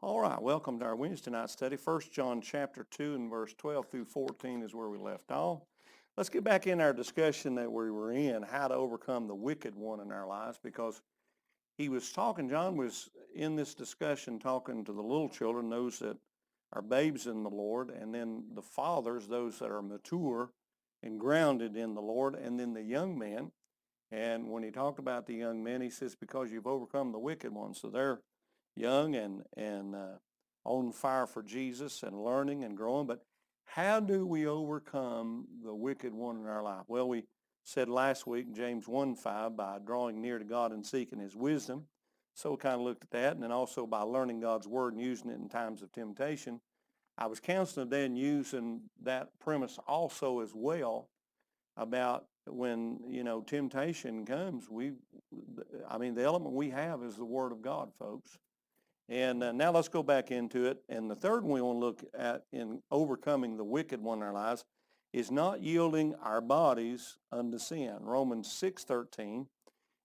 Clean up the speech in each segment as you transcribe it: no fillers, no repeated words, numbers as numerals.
All right, welcome to our Wednesday night study. 1 John chapter 2 and verse 12 through 14 is where we left off. Let's get back in our discussion that we were in, how to overcome the wicked one in our lives, because John was in this discussion talking to the little children, those that are babes in the Lord, and then the fathers, those that are mature and grounded in the Lord, and then the young men. And when he talked about the young men, he says, because you've overcome the wicked one. So they're young and on fire for Jesus and learning and growing. But how do we overcome the wicked one in our life? Well, we said last week, James 1:5, by drawing near to God and seeking his wisdom. So we kind of looked at that. And then also by learning God's word and using it in times of temptation. I was counseling today and using that premise also as well about when, temptation comes, the element we have is the Word of God, folks. And now let's go back into it. And the third one we want to look at in overcoming the wicked one in our lives is not yielding our bodies unto sin. Romans 6:13,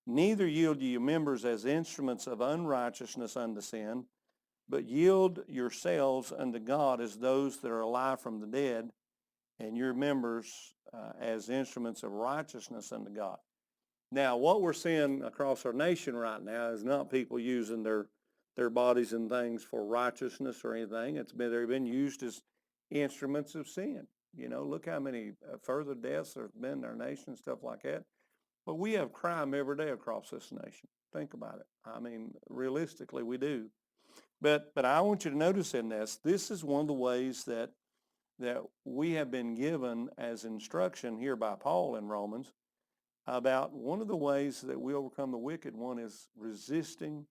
neither yield ye your members as instruments of unrighteousness unto sin, but yield yourselves unto God as those that are alive from the dead, and your members as instruments of righteousness unto God. Now, what we're seeing across our nation right now is not people using their bodies and things for righteousness or anything. They've been used as instruments of sin. Look how many further deaths there have been in our nation, stuff like that. But we have crime every day across this nation. Think about it. Realistically, we do. But I want you to notice in this is one of the ways that we have been given as instruction here by Paul in Romans about one of the ways that we overcome the wicked one is resisting,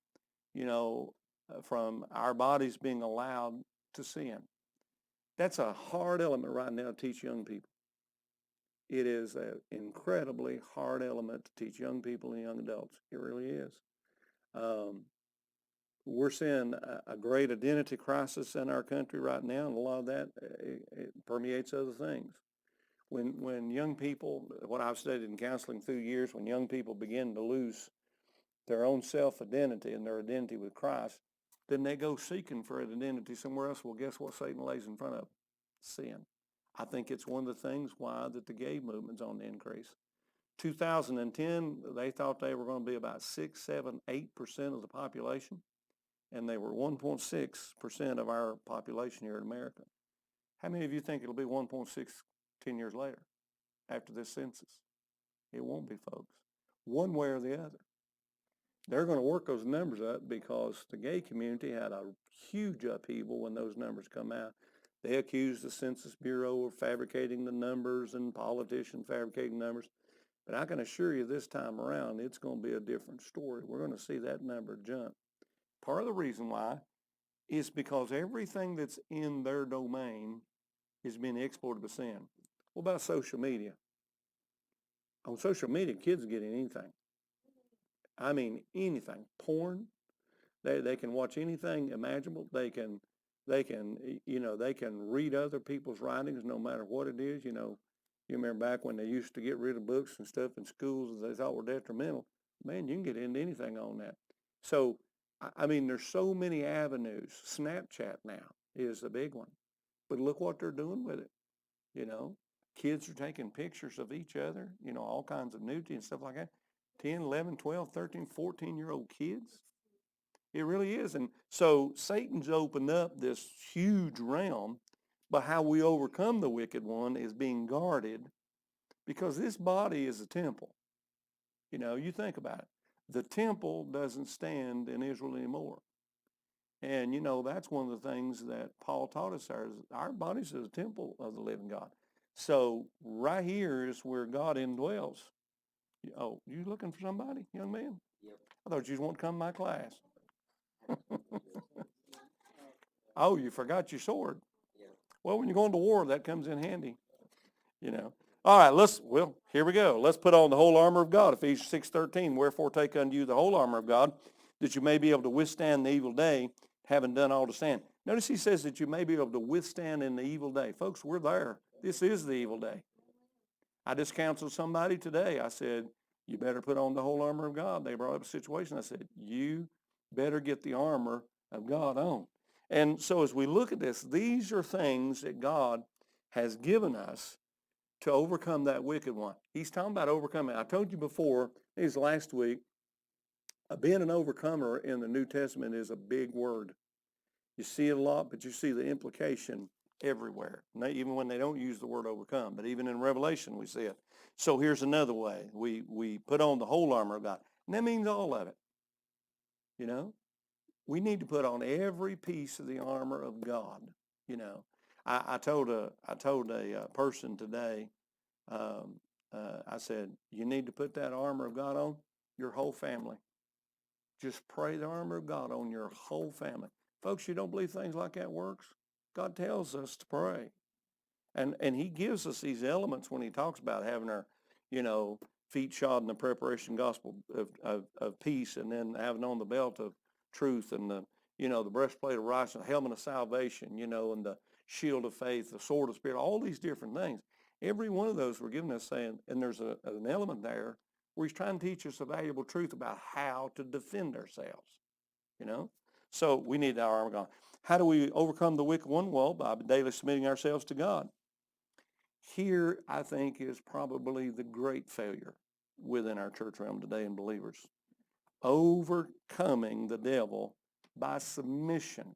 from our bodies being allowed to sin. That's a hard element right now to teach young people. It is an incredibly hard element to teach young people and young adults. It really is. We're seeing a great identity crisis in our country right now, and a lot of that it permeates other things. When young people, what I've studied in counseling through years, when young people begin to lose their own self-identity and their identity with Christ, then they go seeking for an identity somewhere else. Well, guess what Satan lays in front of them? Sin. I think it's one of the things why that the gay movement's on the increase. 2010, they thought they were going to be about 6, 7, 8% of the population, and they were 1.6% of our population here in America. How many of you think it'll be 1.6 10 years later after this census? It won't be, folks. One way or the other. They're going to work those numbers up because the gay community had a huge upheaval when those numbers come out. They accused the Census Bureau of fabricating the numbers and politicians fabricating numbers. But I can assure you this time around, it's going to be a different story. We're going to see that number jump. Part of the reason why is because everything that's in their domain is being exported by sin. What about social media? On social media, kids are getting anything. Anything. Porn. They can watch anything imaginable. They can read other people's writings no matter what it is. You remember back when they used to get rid of books and stuff in schools that they thought were detrimental. Man, you can get into anything on that. So, there's so many avenues. Snapchat now is a big one. But look what they're doing with it. Kids are taking pictures of each other, all kinds of nudity and stuff like that. 10, 11, 12, 13, 14-year-old kids. It really is. And so Satan's opened up this huge realm, but how we overcome the wicked one is being guarded because this body is a temple. You think about it. The temple doesn't stand in Israel anymore. And, that's one of the things that Paul taught us. Our bodies is a temple of the living God. So right here is where God indwells. Oh, you looking for somebody, young man? Yep. I thought you just want to come to my class. Oh, you forgot your sword. Yeah. Well, when you're going to war, that comes in handy. All right, here we go. Let's put on the whole armor of God. Ephesians 6:13, wherefore take unto you the whole armor of God, that you may be able to withstand the evil day, having done all to stand. Notice he says that you may be able to withstand in the evil day. Folks, we're there. This is the evil day. I just counseled somebody today. I said, you better put on the whole armor of God. They brought up a situation. I said, you better get the armor of God on. And so as we look at this, these are things that God has given us to overcome that wicked one. He's talking about overcoming. I told you before, it was last week, being an overcomer in the New Testament is a big word. You see it a lot, but you see the implication everywhere, even when they don't use the word overcome. But even in Revelation, we see it. So here's another way. We put on the whole armor of God. And that means all of it. You know, we need to put on every piece of the armor of God. You know, I told a person today, I said, you need to put that armor of God on your whole family. Just pray the armor of God on your whole family. Folks, you don't believe things like that works? God tells us to pray. And he gives us these elements when he talks about having our, feet shod in the preparation gospel of peace, and then having on the belt of truth, and the breastplate of righteousness, helmet of salvation, and the shield of faith, the sword of spirit, all these different things. Every one of those we're giving us saying, and there's an element there where he's trying to teach us a valuable truth about how to defend ourselves, So we need our armor of God. How do we overcome the wicked one? Well, by daily submitting ourselves to God. Here, I think, is probably the great failure within our church realm today in believers. Overcoming the devil by submission,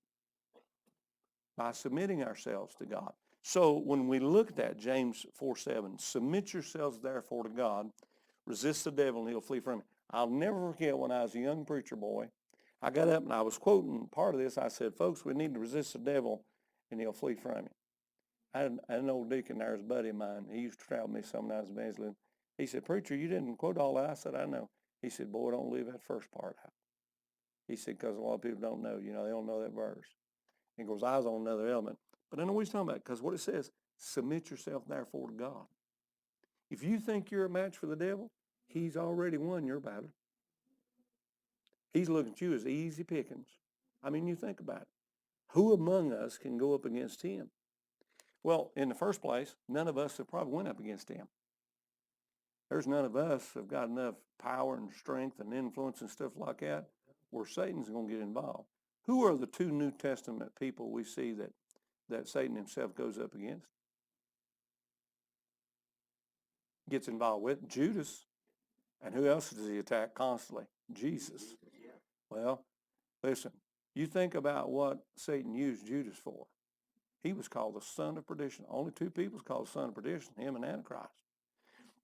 by submitting ourselves to God. So when we look at that, James 4:7, submit yourselves therefore to God, resist the devil and he'll flee from you. I'll never forget when I was a young preacher boy, I got up and I was quoting part of this. I said, folks, we need to resist the devil and he'll flee from you. I had an old deacon there, was a buddy of mine. He used to travel with me sometimes evangelism. He said, preacher, you didn't quote all that. I said, I know. He said, boy, don't leave that first part out. He said, because a lot of people don't know, they don't know that verse. And of course, I was on another element. But I know what he's talking about, because what it says, submit yourself therefore to God. If you think you're a match for the devil, he's already won your battle. He's looking at you as easy pickings. I mean, you think about it. Who among us can go up against him? Well, in the first place, none of us have probably went up against him. There's none of us have got enough power and strength and influence and stuff like that where Satan's going to get involved. Who are the two New Testament people we see that Satan himself goes up against? Gets involved with? Judas. And who else does he attack constantly? Jesus. Well, listen, you think about what Satan used Judas for. He was called the son of perdition. Only two people called the son of perdition, him and Antichrist.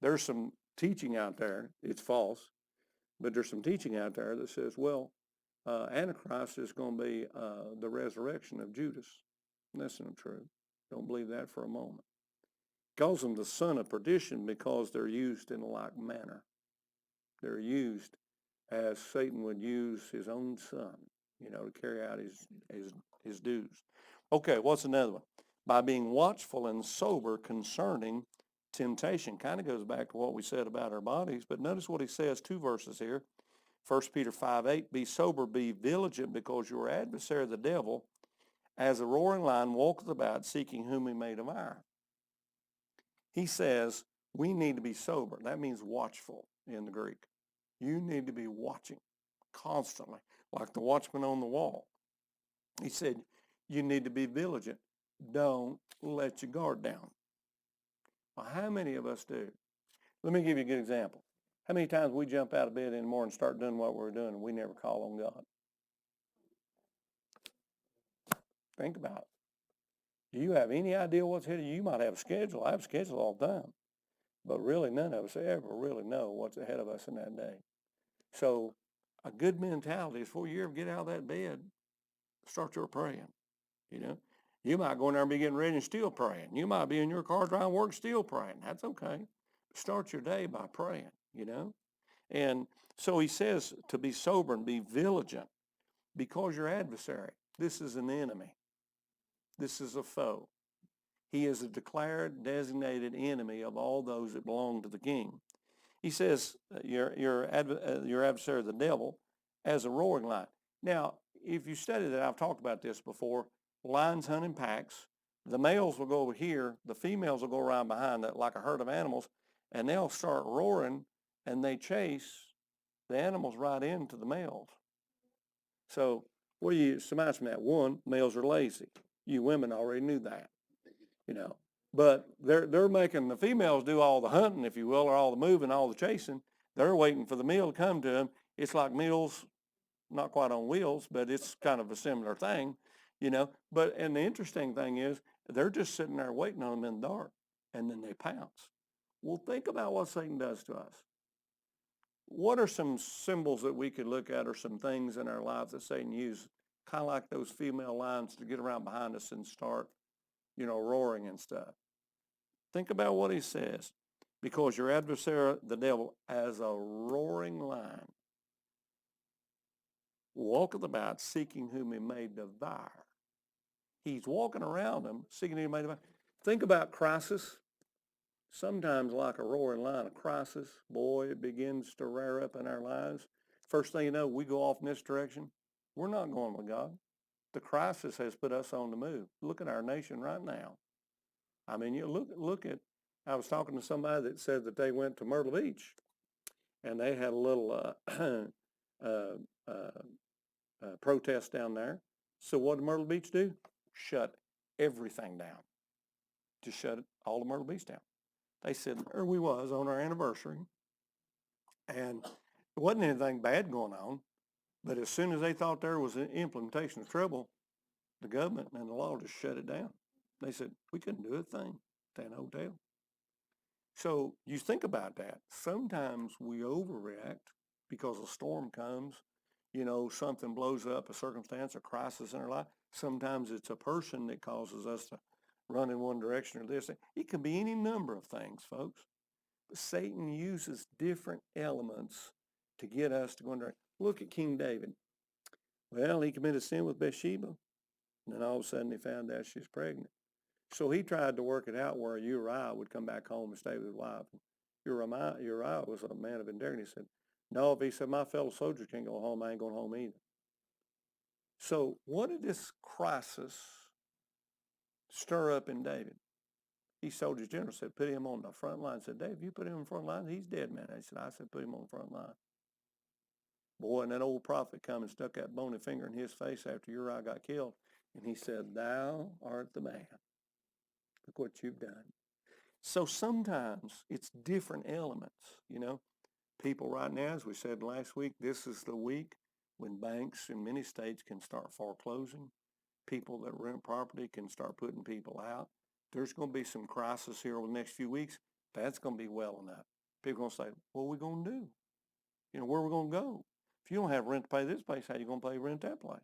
There's some teaching out there, it's false, but there's some teaching out there that says, well, Antichrist is going to be the resurrection of Judas. That's not true. Don't believe that for a moment. Calls them the son of perdition because they're used in a like manner. They're used as Satan would use his own son, to carry out his dues. Okay, what's another one? By being watchful and sober concerning temptation. Kind of goes back to what we said about our bodies, but notice what he says, 2 verses here. 1 Peter 5:8, be sober, be vigilant, because your adversary, the devil, as a roaring lion, walketh about, seeking whom he may devour. He says we need to be sober. That means watchful in the Greek. You need to be watching constantly, like the watchman on the wall. He said you need to be vigilant. Don't let your guard down. Well, how many of us do? Let me give you a good example. How many times we jump out of bed in the morning and start doing what we're doing and we never call on God? Think about it. Do you have any idea what's ahead of you? You might have a schedule. I have a schedule all the time. But really, none of us ever really know what's ahead of us in that day. So a good mentality is before you ever get out of that bed, start your praying. You might go in there and be getting ready and still praying. You might be in your car driving work still praying. That's okay. Start your day by praying, And so he says to be sober and be vigilant because your adversary, this is an enemy. This is a foe. He is a declared, designated enemy of all those that belong to the king. He says your adversary, the devil, as a roaring lion. Now, if you study that, I've talked about this before, lions hunt in packs. The males will go over here. The females will go around behind that like a herd of animals, and they'll start roaring, and they chase the animals right into the males. So Well, you surmise from that. One, males are lazy. You women already knew that, you know. But they're making the females do all the hunting, if you will, or all the moving, all the chasing. They're waiting for the meal to come to them. It's like meals, not quite on wheels, but it's kind of a similar thing, you know. But and the interesting thing is they're just sitting there waiting on them in the dark, and then they pounce. Well, think about what Satan does to us. What are some symbols that we could look at or some things in our lives that Satan uses, kind of like those female lions to get around behind us and start, you know, roaring and stuff? Think about what he says. Because your adversary, the devil, as a roaring lion, walketh about seeking whom he may devour. He's walking around them, seeking whom he may devour. Think about crisis. Sometimes like a roaring lion, a crisis, boy, it begins to rear up in our lives. First thing you know, we go off in this direction. We're not going with God. The crisis has put us on the move. Look at our nation right now. I mean, you look at, I was talking to somebody that said that they went to Myrtle Beach and they had a little protest down there. So what did Myrtle Beach do? Shut everything down. Just shut all of Myrtle Beach down. They said, there we was on our anniversary, and it wasn't anything bad going on, but as soon as they thought there was an implementation of trouble, the government and the law just shut it down. They said, we couldn't do a thing at that hotel. So you think about that. Sometimes we overreact because a storm comes, you know, something blows up, a circumstance, a crisis in our life. Sometimes it's a person that causes us to run in one direction or this. It can be any number of things, folks. But Satan uses different elements to get us to go in there. Look at King David. Well, he committed sin with Bathsheba, and then all of a sudden he found out she's pregnant. So he tried to work it out where Uriah would come back home and stay with his wife. Uriah was a man of integrity. He said, no, if he said, my fellow soldiers can't go home, I ain't going home either. So what did this crisis stir up in David? He told his general, said, put him on the front line. Said, Dave, you put him on the front line, he's dead, man. I said, put him on the front line. Boy, and that old prophet come and stuck that bony finger in his face after Uriah got killed. And he said, thou art the man. Look what you've done. So sometimes it's different elements, you know. People right now, as we said last week, this is the week when banks in many states can start foreclosing. People that rent property can start putting people out. There's going to be some crisis here over the next few weeks. That's going to be well enough. People are going to say, what are we going to do? You know, where are we going to go? If you don't have rent to pay this place, how are you going to pay rent that place?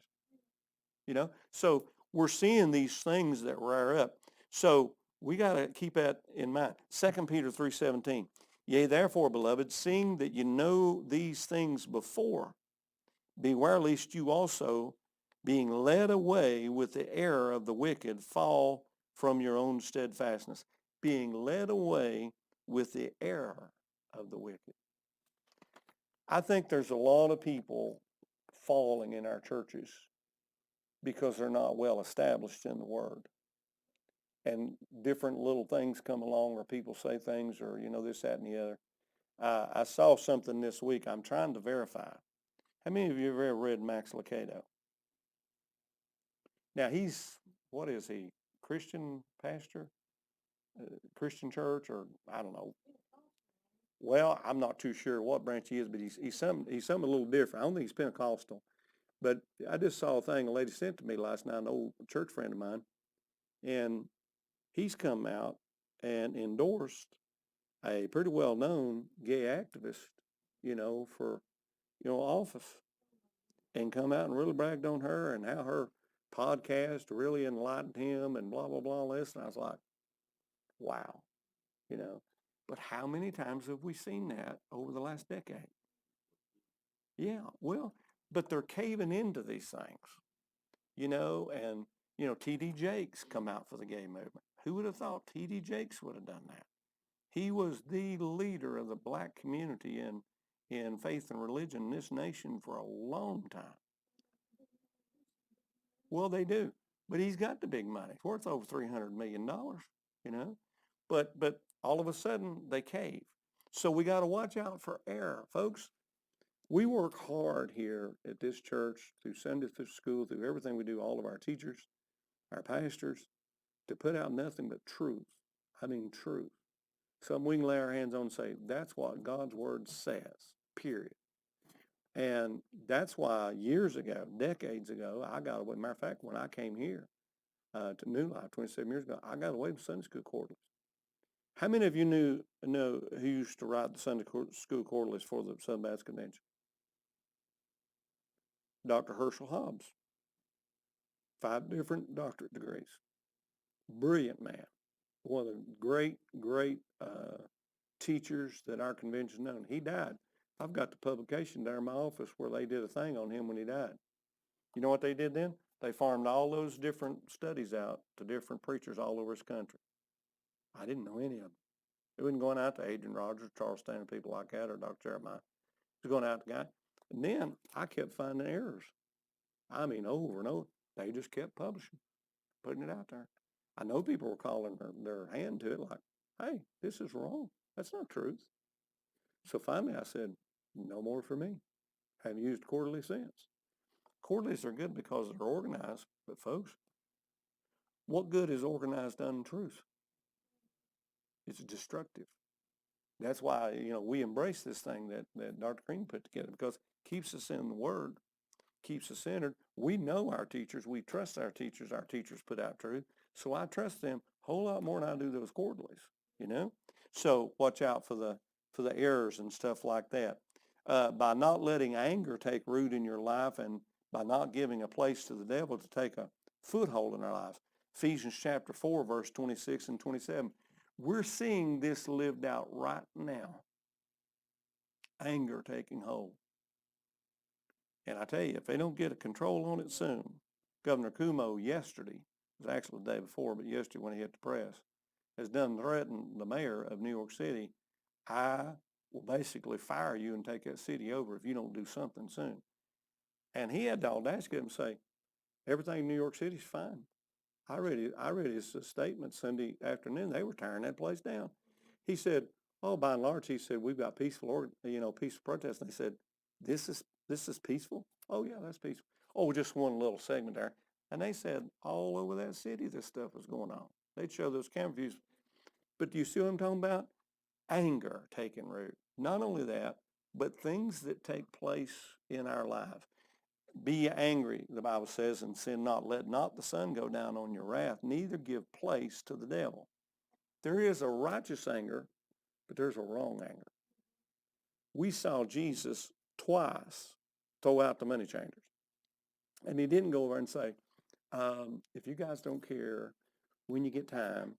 You know, so we're seeing these things that rear up. So we got to keep that in mind. 2 Peter 3:17. Yea, therefore, beloved, seeing that you know these things before, beware lest you also, being led away with the error of the wicked, fall from your own steadfastness. Being led away with the error of the wicked. I think there's a lot of people falling in our churches because they're not well established in the Word. And different little things come along or people say things or, you know, this, that, and the other. I saw something this week. I'm trying to verify. How many of you have ever read Max Lucado? Now, what is he? Christian pastor? Christian church, or I don't know. Well, I'm not too sure what branch he is, but he's something a little different. I don't think he's Pentecostal. But I just saw a thing a lady sent to me last night, an old church friend of mine, and he's come out and endorsed a pretty well-known gay activist, you know, for, you know, office, and come out and really bragged on her and how her podcast really enlightened him and blah, blah, blah, all this. And I was like, wow, you know. But how many times have we seen that over the last decade? Yeah, well, but they're caving into these things, you know, and, you know, T.D. Jakes come out for the gay movement. Who would have thought T.D. Jakes would have done that? He was the leader of the black community in faith and religion in this nation for a long time. Well, they do. But he's got the big money. It's worth over $300 million, you know. But all of a sudden, they cave. So we got to watch out for error. Folks, We work hard here at this church through Sunday school, through everything we do, all of our teachers, our pastors, to put out nothing but truth. I mean truth. Something we can lay our hands on and say, that's what God's word says, period. And that's why years ago, decades ago, I got away. Matter of fact, when I came here to New Life 27 years ago, I got away with Sunday school quarterlies. How many of you know who used to write the Sunday school quarterlies for the Southern Baptist Convention? Dr. Herschel Hobbs. 5 different doctorate degrees. Brilliant man. One of the great teachers that our convention's known. He died. I've got the publication there in my office where they did a thing on him when he died. You know what they did then? They farmed all those different studies out to different preachers all over this country. I didn't know any of them. It wasn't going out to Adrian Rogers, Charles Stanley, people like that, or Dr. Jeremiah. It was going out to guy. And then I kept finding errors. I mean, over and over. They just kept publishing, putting it out there. I know people were calling their hand to it like, hey, this is wrong. That's not truth. So finally I said, no more for me. I haven't used quarterly since. Quarterlies are good because they're organized, but folks, what good is organized untruth? It's destructive. That's why, we embrace this thing that Dr. Green put together because it keeps us in the Word, keeps us centered. We know our teachers. We trust our teachers. Our teachers put out truth. So I trust them a whole lot more than I do those quarterlies, So watch out for the errors and stuff like that. By not letting anger take root in your life and by not giving a place to the devil to take a foothold in our lives. Ephesians chapter 4, verse 26 and 27. We're seeing this lived out right now. Anger taking hold. And I tell you, if they don't get a control on it soon, Governor Cuomo yesterday, it was actually the day before, but yesterday when he hit the press, has done threatened the mayor of New York City, I will basically fire you and take that city over if you don't do something soon. And he had the audacity to say, everything in New York City is fine. I read his statement Sunday afternoon. They were tearing that place down. He said, oh, by and large, he said, we've got peaceful protest. And they said, this is peaceful? Oh, yeah, that's peaceful. Oh, just one little segment there. And they said all over that city this stuff was going on. They'd show those camera views. But do you see what I'm talking about? Anger taking root. Not only that, but things that take place in our lives. Be angry, the Bible says, and sin not. Let not the sun go down on your wrath, neither give place to the devil. There is a righteous anger, but there's a wrong anger. We saw Jesus twice throw out the money changers. And he didn't go over and say, if you guys don't care, when you get time,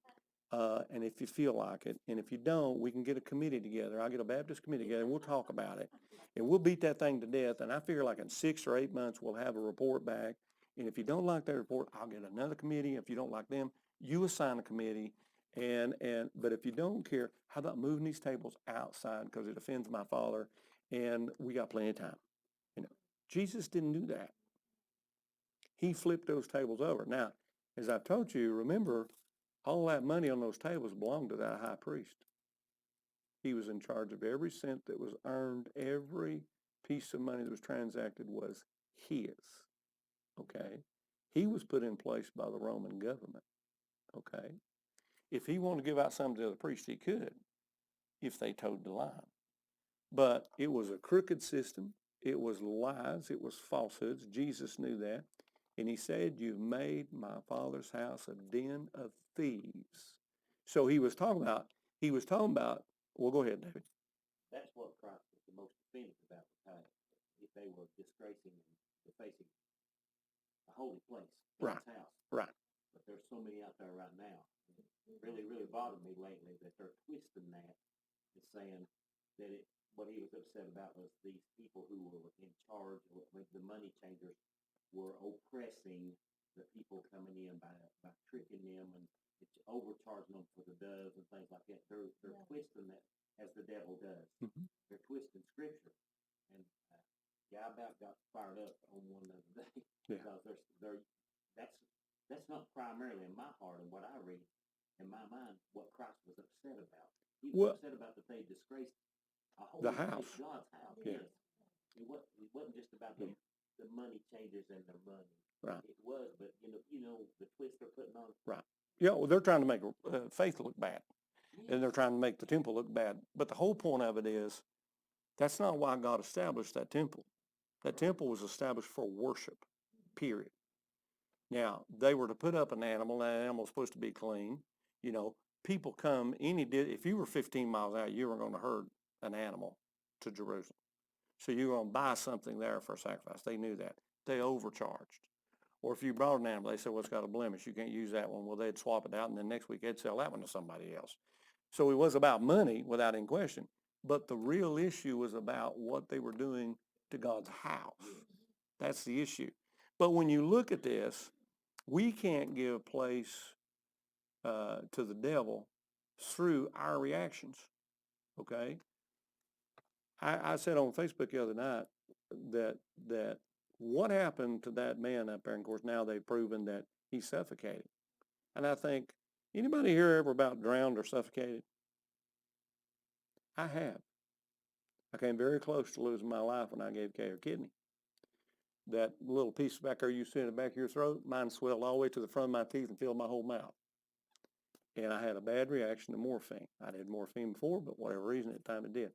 and if you feel like it, and if you don't, we can get a committee together. I'll get a Baptist committee together, and we'll talk about it. And we'll beat that thing to death. And I figure like in 6 or 8 months, we'll have a report back. And if you don't like that report, I'll get another committee. If you don't like them, you assign a committee. But if you don't care, how about moving these tables outside because it offends my Father, and we got plenty of time. Jesus didn't do that. He flipped those tables over. Now, as I've told you, remember, all that money on those tables belonged to that high priest. He was in charge of every cent that was earned. Every piece of money that was transacted was his. Okay? He was put in place by the Roman government. Okay? If he wanted to give out something to the other priest, he could, if they towed the line. But it was a crooked system. It was lies. It was falsehoods. Jesus knew that. And he said, you've made my Father's house a den of thieves. So he was talking about, well, go ahead, David. That's what Christ was the most offended about the time. If they were disgracing and defacing a holy place, God's house. Right. But there's so many out there right now. It really, really bothered me lately that they're twisting that and saying that what he was upset about was these people who were in charge, with the money changers, were oppressing the people coming in by tricking them and overcharging them for the doves and things like that. They're twisting that as the devil does. Mm-hmm. They're twisting scripture. And I about got fired up on one the other day because that's not primarily in my heart and what I read in my mind what Christ was upset about. He was upset about that they disgraced a holy place, God's house. Yeah. Yes. it wasn't just about the money changers and their money. Right. It was, but the twist they're putting on. Right. Yeah, well, they're trying to make faith look bad, and they're trying to make the temple look bad. But the whole point of it is, that's not why God established that temple. That temple was established for worship, period. Now, they were to put up an animal. That animal was supposed to be clean. People come, if you were 15 miles out, you were going to herd an animal to Jerusalem. So you were going to buy something there for a sacrifice. They knew that. They overcharged. Or if you brought an animal, they said, well, it's got a blemish. You can't use that one. Well, they'd swap it out, and then next week they'd sell that one to somebody else. So it was about money without any question. But the real issue was about what they were doing to God's house. That's the issue. But when you look at this, we can't give place to the devil through our reactions, okay? I said on Facebook the other night that what happened to that man up there, and of course now they've proven that he suffocated. And I think, anybody here ever about drowned or suffocated? I have. I came very close to losing my life when I gave Kay her kidney. That little piece back there you see in the back of your throat, mine swelled all the way to the front of my teeth and filled my whole mouth. And I had a bad reaction to morphine. I'd had morphine before, but whatever reason at the time it did.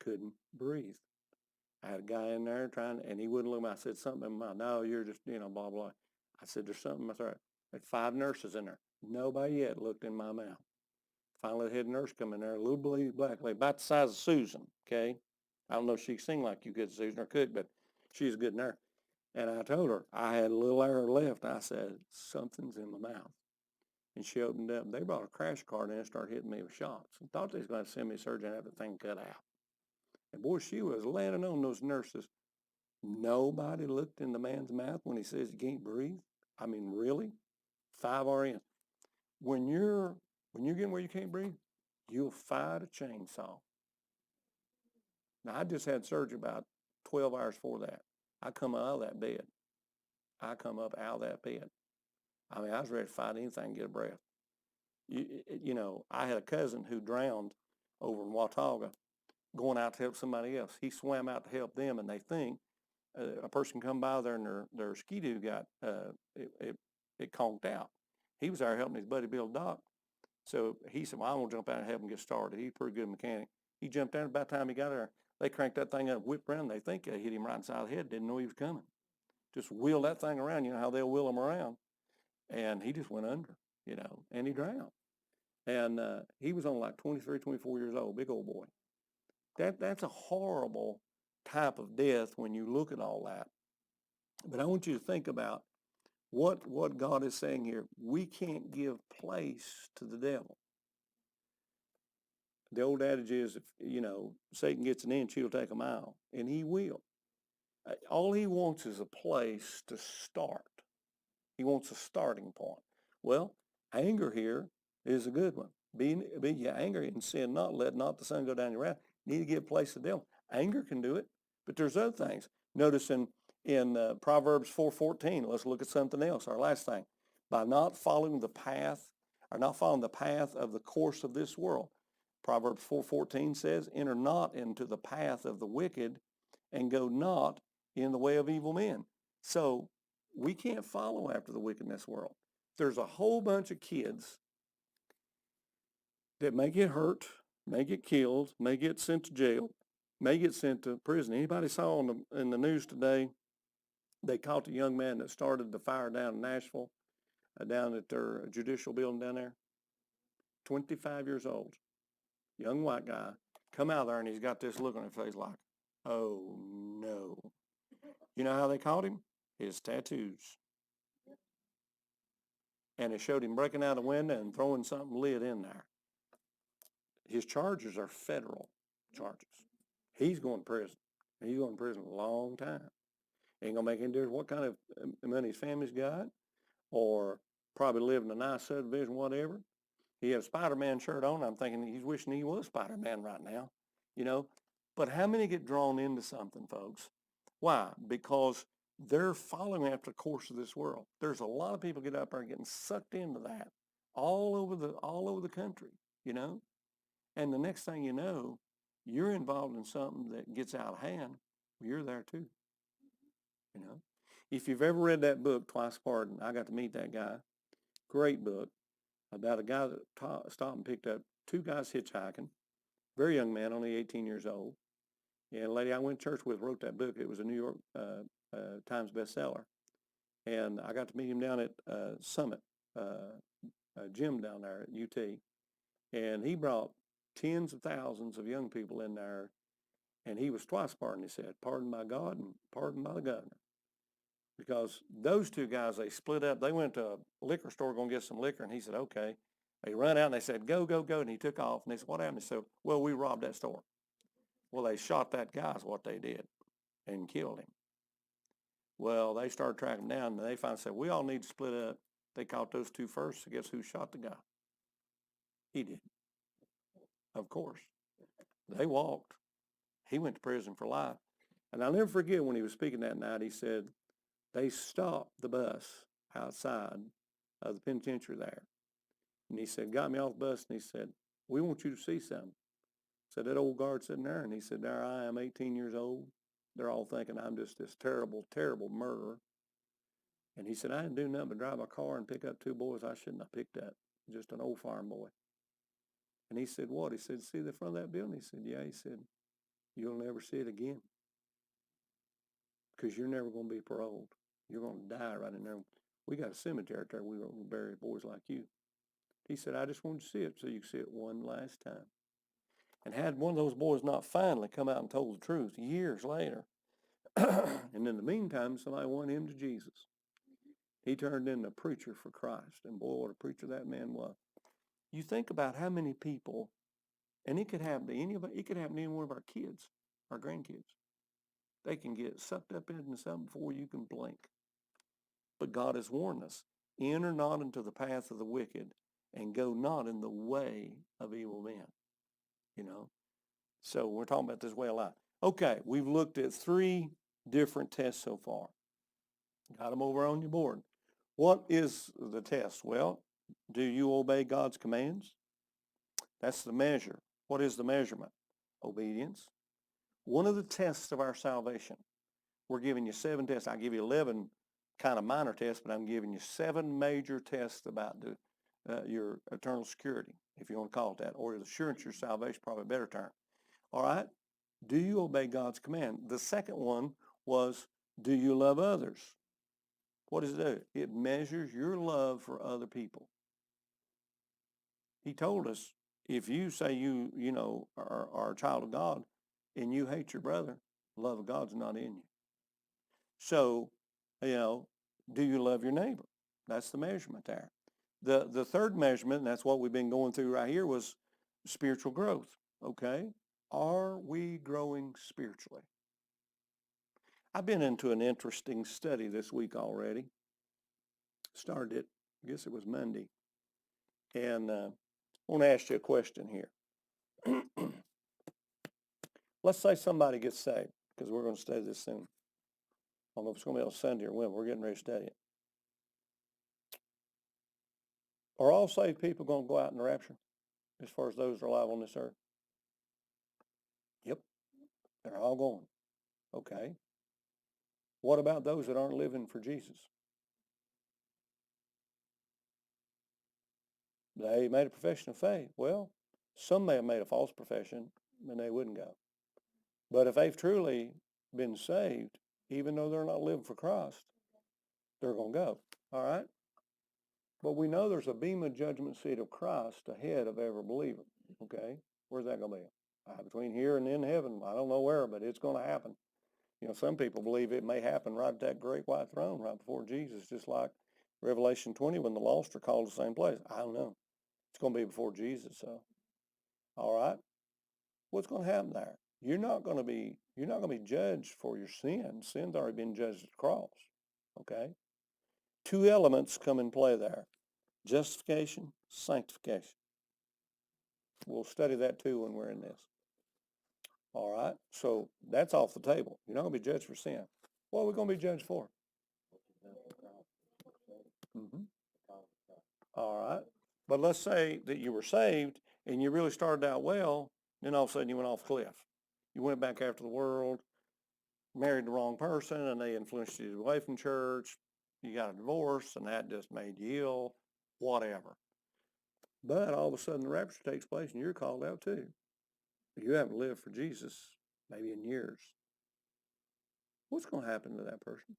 Couldn't breathe. I had a guy in there and he wouldn't look at me. I said, something in my mouth. No, you're just, blah, blah. I said, there's something in my throat. I had 5 nurses in there. Nobody yet looked in my mouth. Finally, the head nurse come in there, a little black lady, about the size of Susan, okay? I don't know if she could sing like you could, Susan, or could, but she's a good nurse. And I told her, I had a little air left. I said, something's in my mouth. And she opened up. They brought a crash cart in and started hitting me with shots. I thought they was going to send me a surgeon and have the thing cut out. And boy, she was landing on those nurses. Nobody looked in the man's mouth when he says he can't breathe. I mean, really? 5 RN. When you're getting where you can't breathe, you'll fight a chainsaw. Now, I just had surgery about 12 hours before that. I come out of that bed. I come up out of that bed. I mean, I was ready to fight anything and get a breath. I had a cousin who drowned over in Watauga going out to help somebody else. He swam out to help them, and they think a person come by there and their ski-doo got, it conked out. He was there helping his buddy build a dock. So he said, well, I'm going to jump out and help him get started. He's a pretty good mechanic. He jumped out. About the time he got there, they cranked that thing up, whipped around. They think they hit him right inside the head. Didn't know he was coming. Just wheeled that thing around. You know how they'll wheel them around. And he just went under, and he drowned. And he was only like 23, 24 years old, big old boy. That's a horrible type of death when you look at all that. But I want you to think about what God is saying here. We can't give place to the devil. The old adage is, if, Satan gets an inch, he'll take a mile, and he will. All he wants is a place to start. He wants a starting point. Well, anger here is a good one. Be angry and sin not, let not the sun go down your wrath. You need to give place to the devil. Anger can do it, but there's other things. Notice in Proverbs 4:14, let's look at something else, our last thing. By not following the path of the course of this world. Proverbs 4:14 says, enter not into the path of the wicked and go not in the way of evil men. So we can't follow after the wickedness world. There's a whole bunch of kids that may get hurt, may get killed, may get sent to jail, may get sent to prison. Anybody saw in the news today, they caught the young man that started the fire down in Nashville, down at their judicial building down there? 25 years old, young white guy, come out there and he's got this look on his face like, oh no. You know how they caught him? His tattoos. And it showed him breaking out a window and throwing something lit in there. His charges are federal charges. He's going to prison. He's going to prison a long time. Ain't going to make any difference what kind of money his family's got, or probably live in a nice subdivision, whatever. He had a Spider-Man shirt on. I'm thinking he's wishing he was Spider-Man right now, But how many get drawn into something, folks? Why? Because they're following after the course of this world. There's a lot of people get up there getting sucked into that all over the country, And the next thing you know, you're involved in something that gets out of hand You're there too. You know, if you've ever read that book, Twice Pardoned, I got to meet that guy. Great book about a guy that stopped and picked up two guys hitchhiking. Very young man, only 18 years old. And a lady I went to church with wrote that book. It was a New York Times bestseller. And I got to meet him down at Summit, a gym down there at UT. And he brought tens of thousands of young people in there. And he was twice pardoned, he said, pardoned by God and pardoned by the governor. Because those two guys, they split up. They went to a liquor store going to get some liquor, and he said, okay. They run out, and they said, go, go, go, and he took off. And they said, what happened? He said, well, we robbed that store. Well, they shot that guy is what they did and killed him. Well, they started tracking him down, and they finally said, we all need to split up. They caught those two first. So guess who shot the guy? He did. Of course. They walked. He went to prison for life. And I'll never forget when he was speaking that night, he said, they stopped the bus outside of the penitentiary there. And he said, got me off the bus, and he said, we want you to see something. So that old guard sitting there, and he said, there I am, 18 years old. They're all thinking I'm just this terrible, terrible murderer. And he said, I didn't do nothing but drive my car and pick up two boys I shouldn't have picked up, just an old farm boy. And he said, what? He said, see the front of that building? He said, yeah. He said, you'll never see it again because you're never going to be paroled. You're going to die right in there. We got a cemetery there. We're going to bury boys like you. He said, I just want you to see it so you can see it one last time. And had one of those boys not finally come out and told the truth years later, and in the meantime, somebody won him to Jesus. He turned into a preacher for Christ. And boy, what a preacher that man was. You think about how many people, and it could happen to anybody, it could happen to any one of our kids, our grandkids. They can get sucked up into something before you can blink. But God has warned us, enter not into the path of the wicked and go not in the way of evil men. You know, so we're talking about this way a lot. Okay, we've looked at 3 different tests so far. Got them over on your board. What is the test? Well, do you obey God's commands? That's the measure. What is the measurement? Obedience. One of the tests of our salvation. We're giving you 7 tests. I give you 11 kind of minor tests, but I'm giving you 7 major tests about your eternal security, if you want to call it that, or the assurance of your salvation, probably a better term. All right? Do you obey God's command? The second one was, do you love others? What does it do? It measures your love for other people. He told us, if you say you are a child of God and you hate your brother, the love of God's not in you. So, do you love your neighbor? That's the measurement there. The third measurement, and that's what we've been going through right here, was spiritual growth. Okay? Are we growing spiritually? I've been into an interesting study this week already. Started it, I guess it was Monday. And I want to ask you a question here. Let's say somebody gets saved, because we're going to study this soon. I don't know if it's going to be on Sunday or when. We're getting ready to study it. Are all saved people going to go out in the rapture as far as those that are alive on this earth? Yep. They're all going. Okay. What about those that aren't living for Jesus? They made a profession of faith. Well, some may have made a false profession and they wouldn't go. But if they've truly been saved, even though they're not living for Christ, they're going to go. All right? But we know there's a bema judgment seat of Christ ahead of every believer. Okay? Where's that going to be? Between here and in heaven. I don't know where, but it's going to happen. Some people believe it may happen right at that great white throne right before Jesus, just like Revelation 20 when the lost are called to the same place. I don't know. It's going to be before Jesus, so. All right? What's going to happen there? You're not going to be judged for your sin. Sin's already been judged at the cross. Okay? 2 elements come in play there. Justification, sanctification. We'll study that too when we're in this. All right? So that's off the table. You're not going to be judged for sin. What are we going to be judged for? Mm-hmm. All right. But let's say that you were saved and you really started out well, then all of a sudden you went off the cliff. You went back after the world. married the wrong person and they influenced you away from church. You got a divorce and that just made you ill, whatever. But all of a sudden the rapture takes place and you're called out too. You haven't lived for Jesus maybe in years. What's going to happen to that person?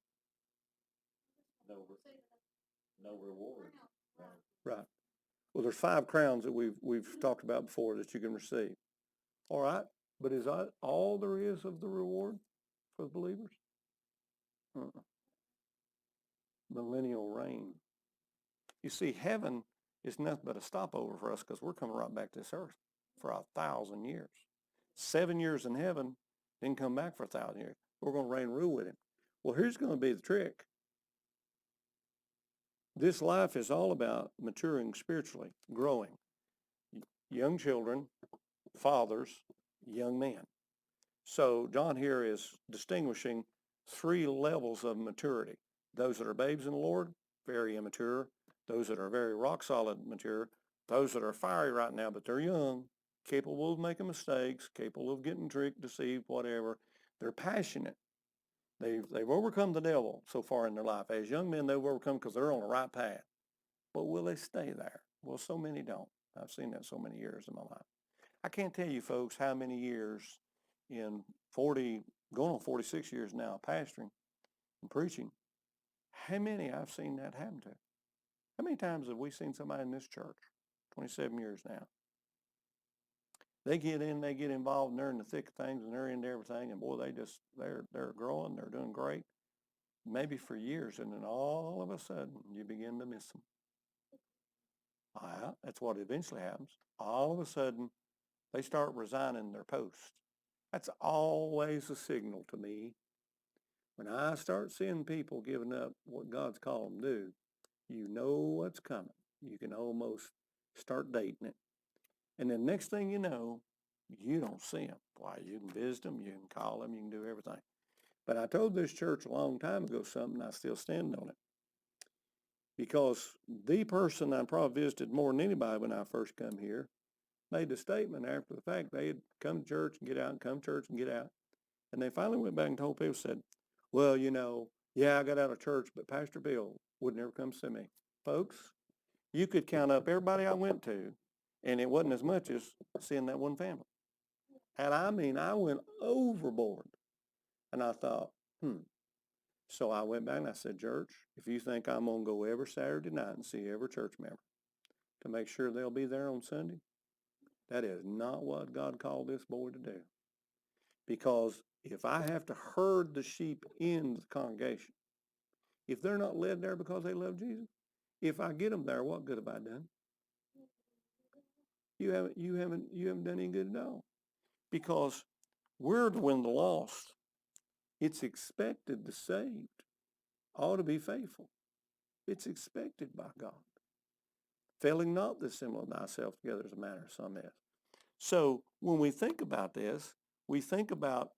No reward. Right. Well, there's 5 crowns that we've talked about before that you can receive. All right. But is that all there is of the reward for the believers? Millennial reign. You see, heaven is nothing but a stopover for us because we're coming right back to this earth for 1,000 years. 7 years in heaven, then come back for 1,000 years. We're going to reign and rule with him. Well, here's going to be the trick. This life is all about maturing spiritually, growing. Young children, fathers, young men. So John here is distinguishing 3 levels of maturity. Those that are babes in the Lord, very immature. Those that are very rock solid mature. Those that are fiery right now, but they're young, capable of making mistakes, capable of getting tricked, deceived, whatever. They're passionate. They've overcome the devil so far in their life. As young men, they've overcome because they're on the right path. But will they stay there? Well, so many don't. I've seen that so many years in my life. I can't tell you, folks, how many years in 40, going on 46 years now, pastoring and preaching, how many I've seen that happen to. How many times have we seen somebody in this church, 27 years now? They get in, they get involved, and they're in the thick of things, and they're into everything, and boy, they're growing, they're doing great, maybe for years, and then all of a sudden, you begin to miss them. That's what eventually happens. All of a sudden, they start resigning their post. That's always a signal to me. When I start seeing people giving up what God's called them to do, you know what's coming. You can almost start dating it. And then next thing you know, you don't see them. Why, you can visit them, you can call them, you can do everything. But I told this church a long time ago something, I still stand on it. Because the person I probably visited more than anybody when I first come here made the statement after the fact. They had come to church and get out and come to church and get out. And they finally went back and told people, said, well, yeah, I got out of church, but Pastor Bill would never come see me. Folks, you could count up everybody I went to, and it wasn't as much as seeing that one family. And I mean, I went overboard. And I thought, So I went back and I said, church, if you think I'm going to go every Saturday night and see every church member to make sure they'll be there on Sunday, that is not what God called this boy to do. Because if I have to herd the sheep in the congregation, if they're not led there because they love Jesus, if I get them there, what good have I done? You haven't done any good at all. Because we're to win the lost. It's expected the saved ought to be faithful. It's expected by God. Failing not to assemble thyself together as a matter of some is. So when we think about this, we think about,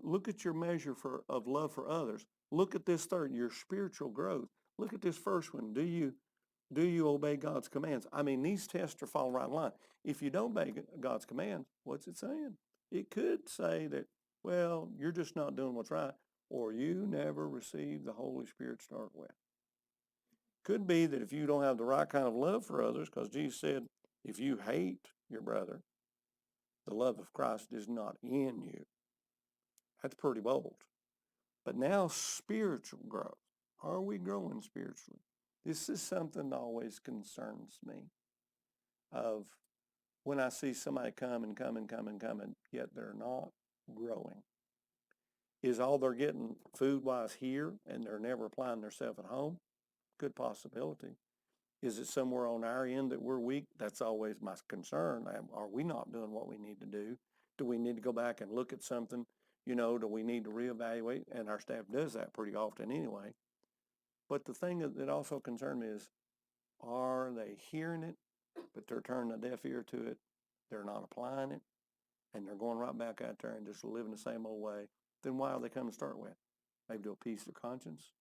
look at your measure of love for others. Look at this third, your spiritual growth. Look at this first one. Do you obey God's commands? I mean, these tests are falling right in line. If you don't obey God's commands, what's it saying? It could say that, well, you're just not doing what's right, or you never received the Holy Spirit to start with. Could be that if you don't have the right kind of love for others, because Jesus said, if you hate your brother, the love of Christ is not in you. That's pretty bold. But now spiritual growth. Are we growing spiritually? This is something that always concerns me, of when I see somebody come and come and come and come, and yet they're not growing. Is all they're getting food-wise here and they're never applying themselves at home? Good possibility. Is it somewhere on our end that we're weak? That's always my concern. Are we not doing what we need to do? Do we need to go back and look at something? Do we need to reevaluate? And our staff does that pretty often anyway. But the thing that also concerns me is, are they hearing it, but they're turning a deaf ear to it? They're not applying it, and they're going right back out there and just living the same old way. Then why are they coming to start with? Maybe to appease their conscience,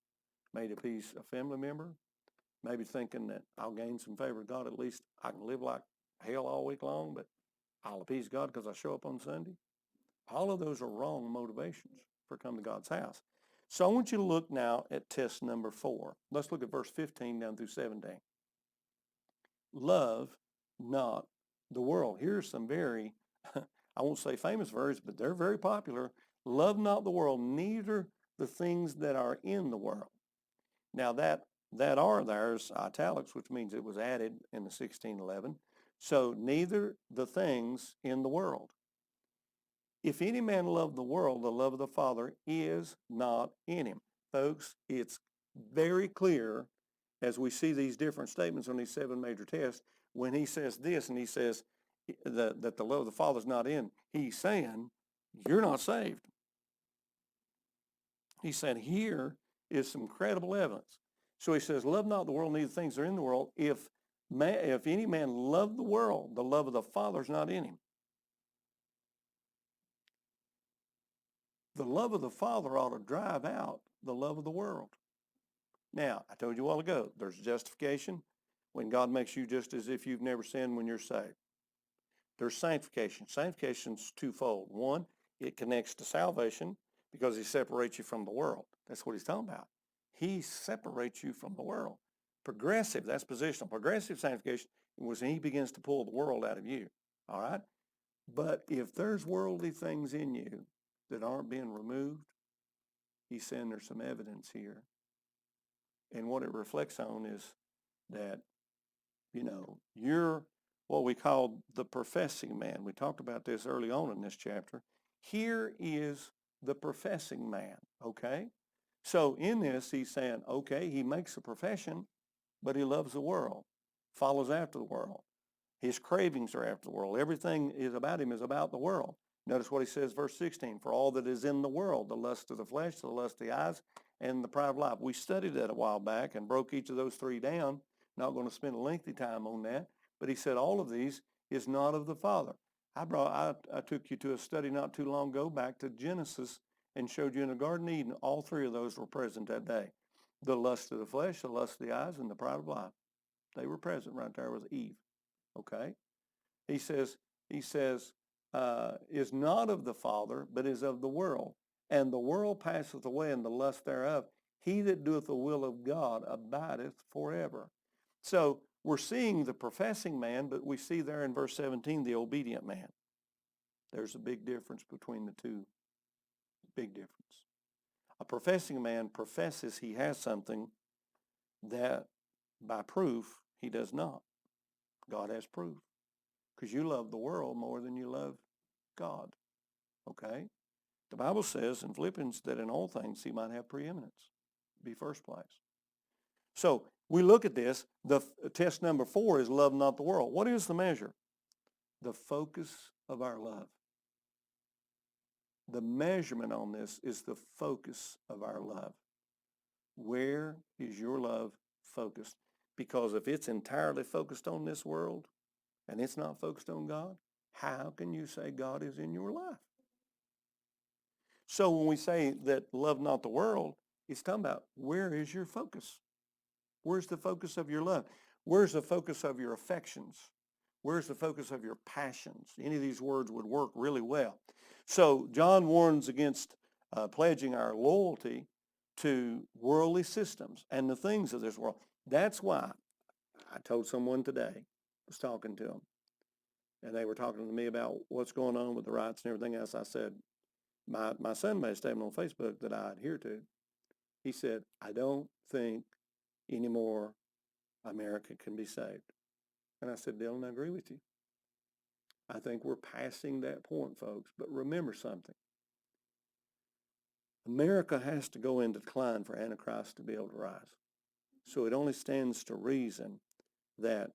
maybe to appease a family member, maybe thinking that I'll gain some favor of God. At least I can live like hell all week long, but I'll appease God because I show up on Sunday. All of those are wrong motivations. for come to God's house. So I want you to look now at test number 4. Let's look at verse 15 down through 17. Love not the world. Here's some very, I won't say famous verses, but they're very popular. Love not the world, neither the things that are in the world. Now that are there's italics, which means it was added in the 1611. So neither the things in the world. If any man love the world, the love of the Father is not in him. Folks, it's very clear as we see these different statements on these 7 major tests, when he says this and he says that the love of the Father is not in, he's saying, you're not saved. He said, here is some credible evidence. So he says, love not the world, neither things that are in the world. If any man love the world, the love of the Father is not in him. The love of the Father ought to drive out the love of the world. Now, I told you a while ago, there's justification when God makes you just as if you've never sinned when you're saved. There's sanctification. Sanctification's twofold. One, it connects to salvation because he separates you from the world. That's what he's talking about. He separates you from the world. Progressive, that's positional. Progressive sanctification was he begins to pull the world out of you. All right? But if there's worldly things in you that aren't being removed, he's saying there's some evidence here. And what it reflects on is that, you're what we call the professing man. We talked about this early on in this chapter. Here is the professing man, okay? So in this, he's saying, okay, he makes a profession, but he loves the world, follows after the world. His cravings are after the world. Everything is about him is about the world. Notice what he says, verse 16, for all that is in the world, the lust of the flesh, the lust of the eyes, and the pride of life. We studied that a while back and broke each of those 3 down. Not going to spend a lengthy time on that. But he said all of these is not of the Father. I took you to a study not too long ago back to Genesis and showed you in the Garden of Eden, all 3 of those were present that day. The lust of the flesh, the lust of the eyes, and the pride of life. They were present right there with Eve. Okay? He says, is not of the Father, but is of the world. And the world passeth away, and the lust thereof. He that doeth the will of God abideth forever. So we're seeing the professing man, but we see there in verse 17 the obedient man. There's a big difference between the two. Big difference. A professing man professes he has something that by proof he does not. God has proof. Because you love the world more than you love God. Okay? The Bible says in Philippians that in all things he might have preeminence, be first place. So we look at this. The test number 4 is love not the world. What is the measure? The focus of our love. The measurement on this is the focus of our love. Where is your love focused? Because if it's entirely focused on this world and it's not focused on God, how can you say God is in your life? So when we say that love not the world, it's talking about where is your focus? Where's the focus of your love? Where's the focus of your affections? Where's the focus of your passions? Any of these words would work really well. So John warns against pledging our loyalty to worldly systems and the things of this world. That's why I told someone today, I was talking to them, and they were talking to me about what's going on with the rights and everything else. I said, my son made a statement on Facebook that I adhere to. He said, I don't think anymore America can be saved. And I said, Dylan, I agree with you. I think we're passing that point, folks. But remember something. America has to go into decline for Antichrist to be able to rise. So it only stands to reason that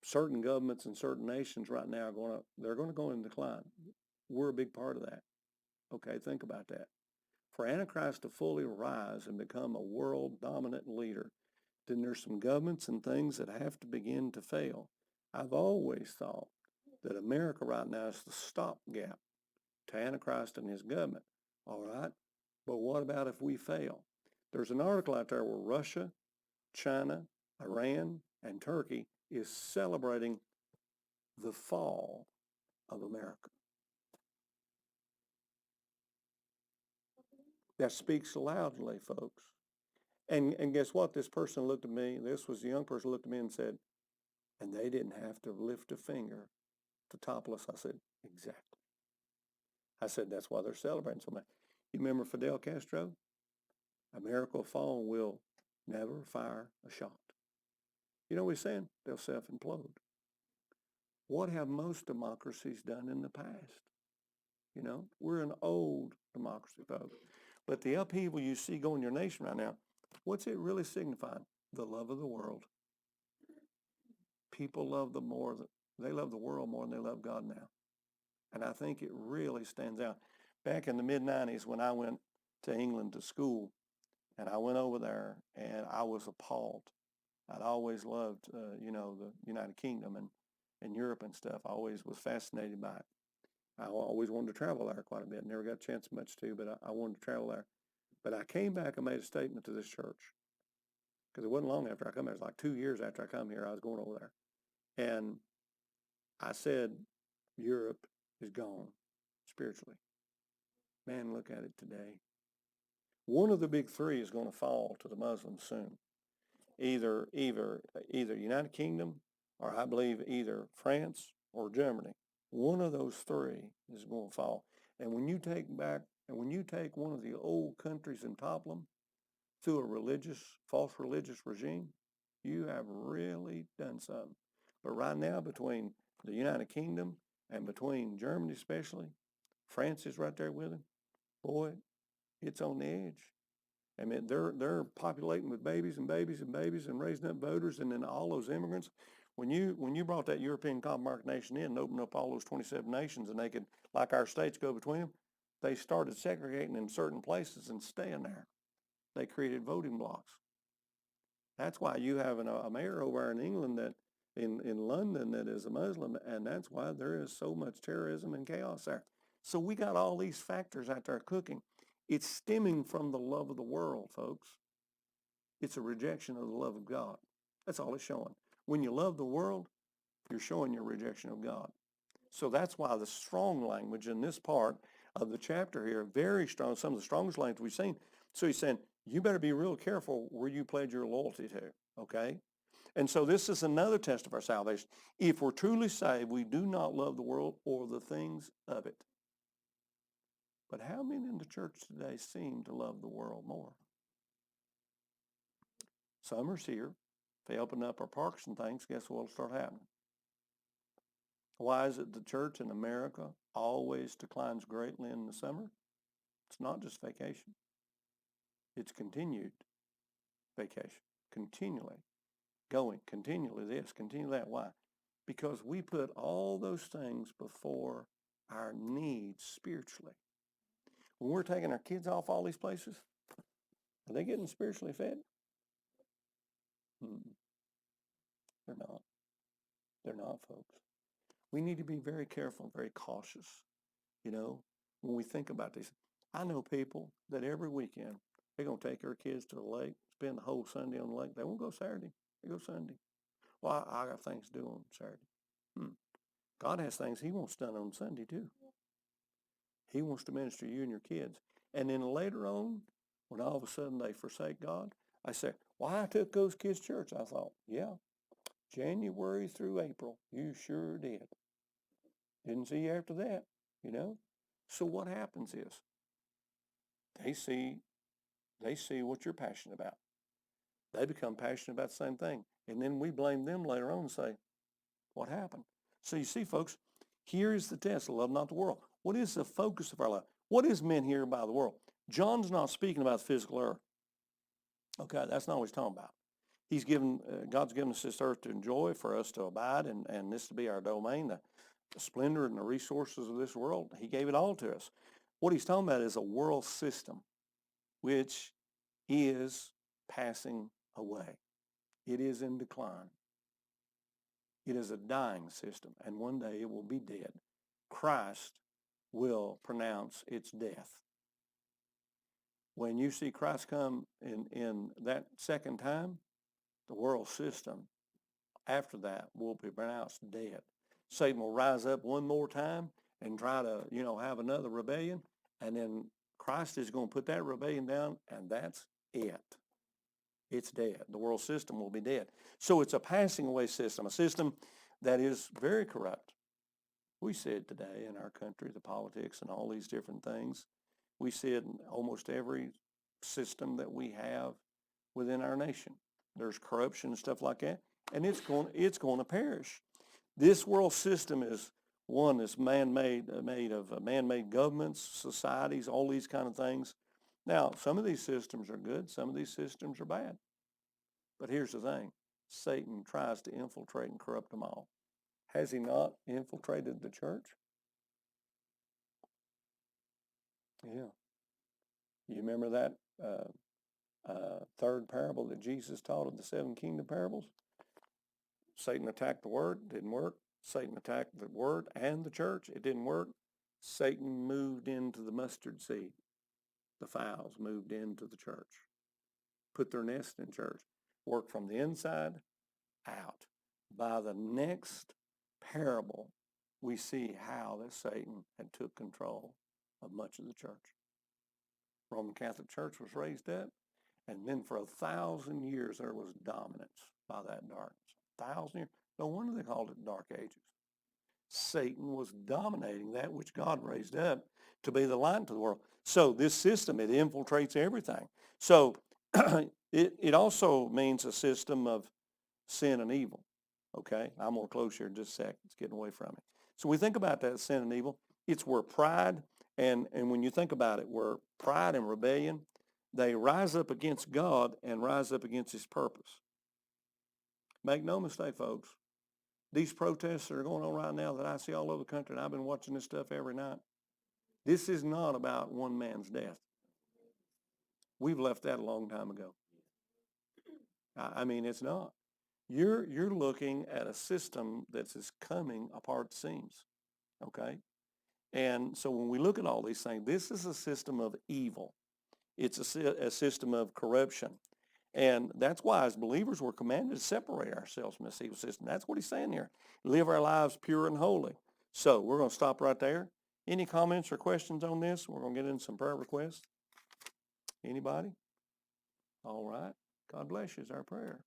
certain governments and certain nations right now they're going to go into decline. We're a big part of that. Okay, think about that. For Antichrist to fully rise and become a world dominant leader, then there's some governments and things that have to begin to fail. I've always thought that America right now is the stopgap to Antichrist and his government. All right? But what about if we fail? There's an article out there where Russia, China, Iran, and Turkey is celebrating the fall of America. That speaks loudly, folks. And guess what? This person looked at me, this was the young person looked at me and said, and they didn't have to lift a finger to topple us. I said, exactly. I said, that's why they're celebrating so much. You remember Fidel Castro? America will fall, will never fire a shot. You know what he's saying? They'll self-implode. What have most democracies done in the past? You know, we're an old democracy, folks. But the upheaval you see going in your nation right now, what's it really signifying? The love of the world. People love they love the world more than they love God now. And I think it really stands out. Back in the mid-90s when I went to England to school, and I went over there and I was appalled. I'd always loved, the United Kingdom and Europe and stuff. I always was fascinated by it. I always wanted to travel there quite a bit. Never got a chance much to, but I wanted to travel there. But I came back and made a statement to this church because it wasn't long after I come here. It was like 2 years after I come here. I was going over there. And I said, Europe is gone spiritually. Man, look at it today. One of the big three is going to fall to the Muslims soon. Either United Kingdom, or I believe either France or Germany. One of those three is going to fall. And when you take one of the old countries and topple them through a false religious regime, you have really done something. But right now, between the United Kingdom and between Germany especially, France is right there with them. Boy, it's on the edge. I mean, they're populating with babies and babies and babies and raising up voters, and then all those immigrants. When you brought that European Common Market nation in and opened up all those 27 nations, and they could, like our states, go between them, they started segregating in certain places and staying there. They created voting blocks. That's why you have a mayor over in England in London that is a Muslim, and that's why there is so much terrorism and chaos there. So we got all these factors out there cooking. It's stemming from the love of the world, folks. It's a rejection of the love of God. That's all it's showing. When you love the world, you're showing your rejection of God. So that's why the strong language in this part of the chapter here, very strong, some of the strongest language we've seen. So he's saying, you better be real careful where you pledge your loyalty to, okay? And so this is another test of our salvation. If we're truly saved, we do not love the world or the things of it. But how many in the church today seem to love the world more? Summer's here. If they open up our parks and things, guess what will start happening? Why is it the church in America always declines greatly in the summer? It's not just vacation. It's continued vacation, continually going, continually this, continually that. Why? Because we put all those things before our needs spiritually. When we're taking our kids off all these places, are they getting spiritually fed? They're not. They're not, folks. We need to be very careful and very cautious, when we think about this. I know people that every weekend, they're going to take their kids to the lake, spend the whole Sunday on the lake. They won't go Saturday. They go Sunday. Well, I got things to do on Saturday. God has things he wants done on Sunday too. He wants to minister to you and your kids. And then later on, when all of a sudden they forsake God, I say, well, I took those kids to church. I thought, yeah, January through April, you sure did. Didn't see you after that, So what happens is they see what you're passionate about. They become passionate about the same thing. And then we blame them later on and say, what happened? So you see, folks, here is the test. Love not the world. What is the focus of our life? What is meant here by the world? John's not speaking about the physical earth. Okay, that's not what he's talking about. God's given us this earth to enjoy, for us to abide, and this to be our domain, the splendor and the resources of this world. He gave it all to us. What he's talking about is a world system which is passing away. It is in decline. It is a dying system, and one day it will be dead. Christ will pronounce its death. When you see Christ come in that second time, the world system after that will be pronounced dead. Satan will rise up one more time and try to, have another rebellion, and then Christ is going to put that rebellion down, and that's it. It's dead. The world system will be dead. So it's a passing away system, a system that is very corrupt. We see it today in our country, the politics and all these different things. We see it in almost every system that we have within our nation. There's corruption and stuff like that, and it's going to perish. This world system is one that's man-made, made of man-made governments, societies, all these kind of things. Now, some of these systems are good, some of these systems are bad. But here's the thing. Satan tries to infiltrate and corrupt them all. Has he not infiltrated the church? Yeah. You remember that third parable that Jesus taught of the seven kingdom parables? Satan attacked the word, didn't work. Satan attacked the word and the church, it didn't work. Satan moved into the mustard seed. The fowls moved into the church, put their nest in church, worked from the inside out. By the next parable, we see how that Satan had took control of much of the church. Roman Catholic Church was raised up, and then for 1,000 years there was dominance by that darkness. 1,000 years. No wonder they called it Dark Ages. Satan was dominating that which God raised up to be the light to the world. So this system, it infiltrates everything. So it also means a system of sin and evil. Okay, I'm going to close here in just a second. It's getting away from me. So we think about that sin and evil. It's where pride, and when you think about it, where pride and rebellion, they rise up against God and rise up against his purpose. Make no mistake, folks. These protests that are going on right now that I see all over the country, and I've been watching this stuff every night, this is not about one man's death. We've left that a long time ago. I mean, it's not. You're looking at a system that's coming apart at the seams, okay? And so when we look at all these things, this is a system of evil. It's a system of corruption. And that's why as believers we're commanded to separate ourselves from this evil system. That's what he's saying here. Live our lives pure and holy. So we're going to stop right there. Any comments or questions on this? We're going to get into some prayer requests. Anybody? All right. God bless you is our prayer.